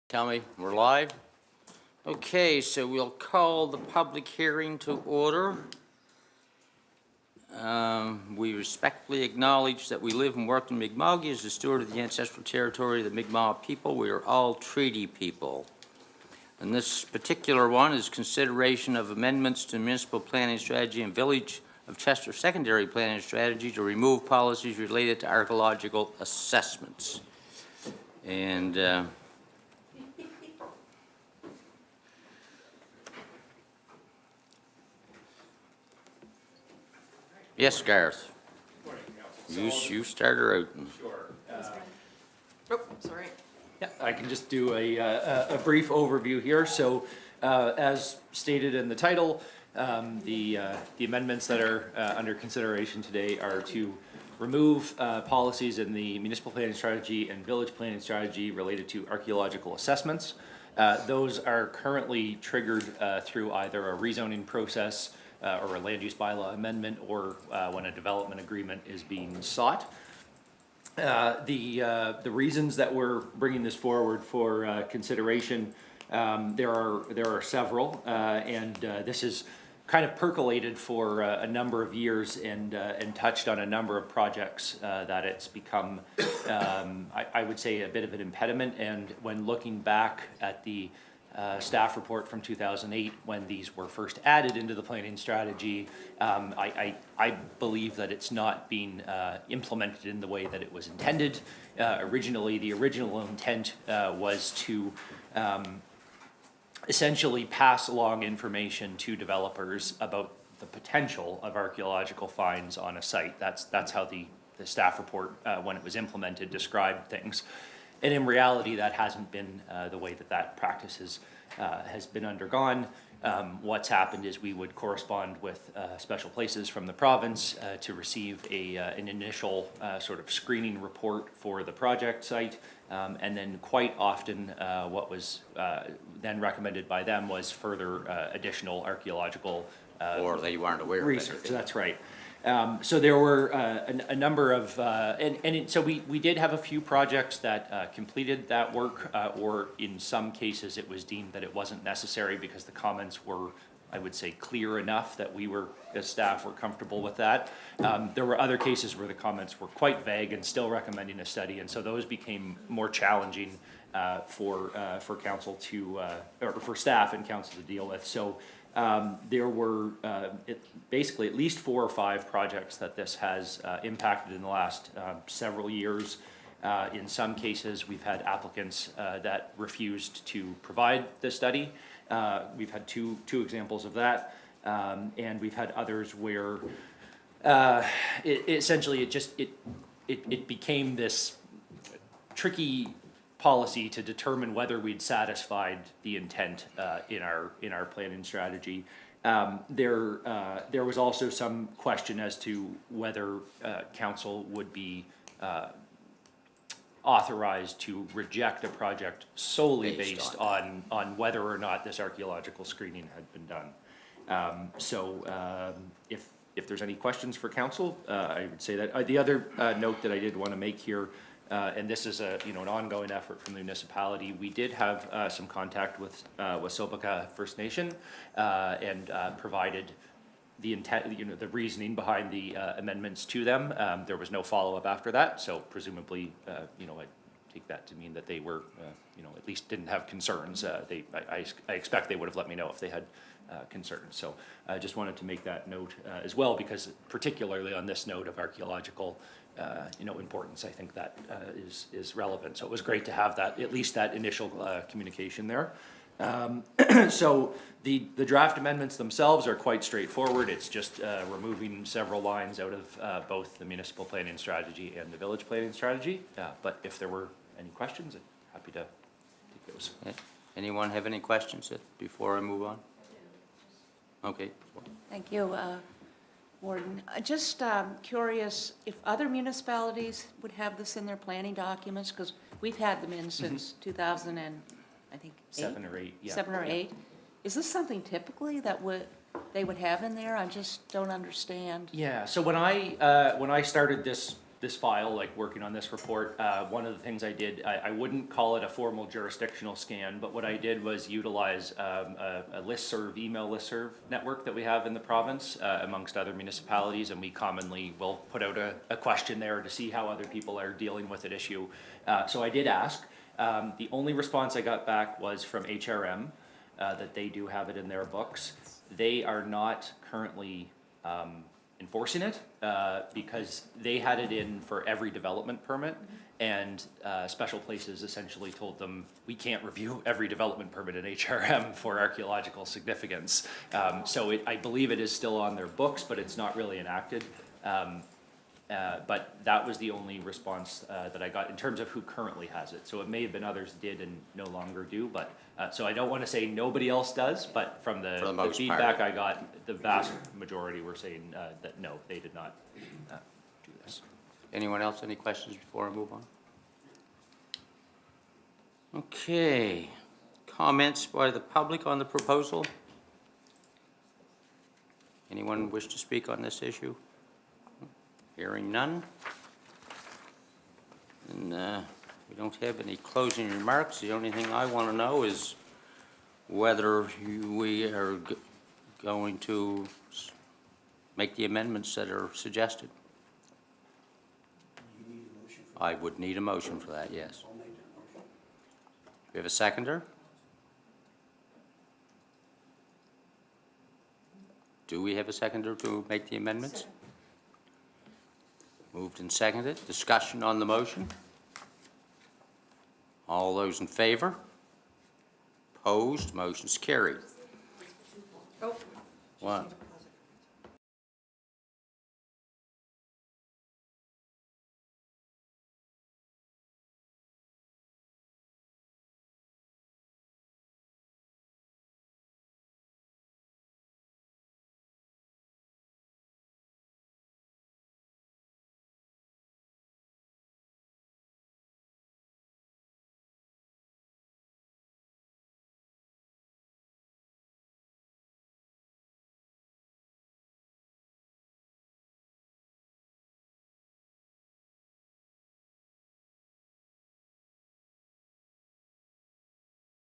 Tell me, we're live? Okay, so we'll call the public hearing to order. We respectfully acknowledge that we live and work in Mi'kmaq as the steward of the ancestral territory of the Mi'kmaq people. We are all treaty people. And this particular one is consideration of amendments to municipal planning strategy and Village of Chester secondary planning strategy to remove policies related to archaeological assessments. And yes, Garth. You start her out. Sure. Oh, sorry. Yeah, I can just do a brief overview here. So, as stated in the title, the amendments that are under consideration today are to remove policies in the municipal planning strategy and village planning strategy related to archaeological assessments. Those are currently triggered through either a rezoning process or a land use bylaw amendment, or when a development agreement is being sought. The reasons that we're bringing this forward for consideration, there are several, and this is kind of percolated for a number of years and touched on a number of projects that it's become, I would say, a bit of an impediment. And when looking back at the staff report from 2008, when these were first added into the planning strategy, I believe that it's not being implemented in the way that it was intended. Originally, the original intent was to essentially pass along information to developers about the potential of archaeological finds on a site. That's how the staff report, when it was implemented, described things. And in reality, that hasn't been the way that practice has been undergone. What's happened is we would correspond with special places from the province to receive an initial sort of screening report for the project site. And then quite often what was then recommended by them was further additional archaeological Or they weren't aware of it. research. That's right. So there were a number of, so we did have a few projects that completed that work, or in some cases it was deemed that it wasn't necessary because the comments were, I would say, clear enough that we were, as staff, were comfortable with that. There were other cases where the comments were quite vague and still recommending a study, and so those became more challenging for council to, or for staff and council to deal with. So there were basically at least 4 or 5 projects that this has impacted in the last several years. In some cases, we've had applicants that refused to provide the study. We've had two examples of that, and we've had others where essentially it became this tricky policy to determine whether we'd satisfied the intent in our planning strategy. There was also some question as to whether council would be authorized to reject a project solely based on whether or not this archaeological screening had been done. If there's any questions for council, I would say that. The other note that I did want to make here, and this is an ongoing effort from the municipality. We did have some contact with Wasobaka First Nation and provided the intent, the reasoning behind the amendments to them. There was no follow-up after that, so presumably, I take that to mean that they were, at least didn't have concerns. I expect they would have let me know if they had concerns. So I just wanted to make that note as well, because particularly on this note of archaeological importance, I think that is relevant. So it was great to have that, at least that initial communication there. So the draft amendments themselves are quite straightforward. It's just removing several lines out of both the municipal planning strategy and the village planning strategy. But if there were any questions, I'm happy to take those. Anyone have any questions before I move on? Okay. Thank you, Warden. Just curious if other municipalities would have this in their planning documents, because we've had them in since 2000 and I think 7 or 8, yeah. 7 or 8. Is this something typically that they would have in there? I just don't understand. Yeah. So when I started this this file, like working on this report, one of the things I did, I wouldn't call it a formal jurisdictional scan, but what I did was utilize a listserv, email listserv network that we have in the province amongst other municipalities, and we commonly will put out a question there to see how other people are dealing with an issue. So I did ask. The only response I got back was from HRM, that they do have it in their books. They are not currently enforcing it, because they had it in for every development permit, and Special Places essentially told them, we can't review every development permit in HRM for archaeological significance. So I believe it is still on their books, but it's not really enacted. But that was the only response that I got in terms of who currently has it. So it may have been others did and no longer do, but, so I don't want to say nobody else does, but from For the the most feedback part. I got, the vast majority were saying that no, they did not do this. Anyone else, any questions before I move on? Okay, comments by the public on the proposal? Anyone wish to speak on this issue? Hearing none. And we don't have any closing remarks. The only thing I want to know is whether we are going to make the amendments that are suggested. You need a motion for I would need a motion for that, yes. I'll make that motion. We have a seconder? Do we have a seconder to make the amendments? Moved and seconded. Discussion on the motion? All those in favor? Opposed? Motion's carried. Oh, What?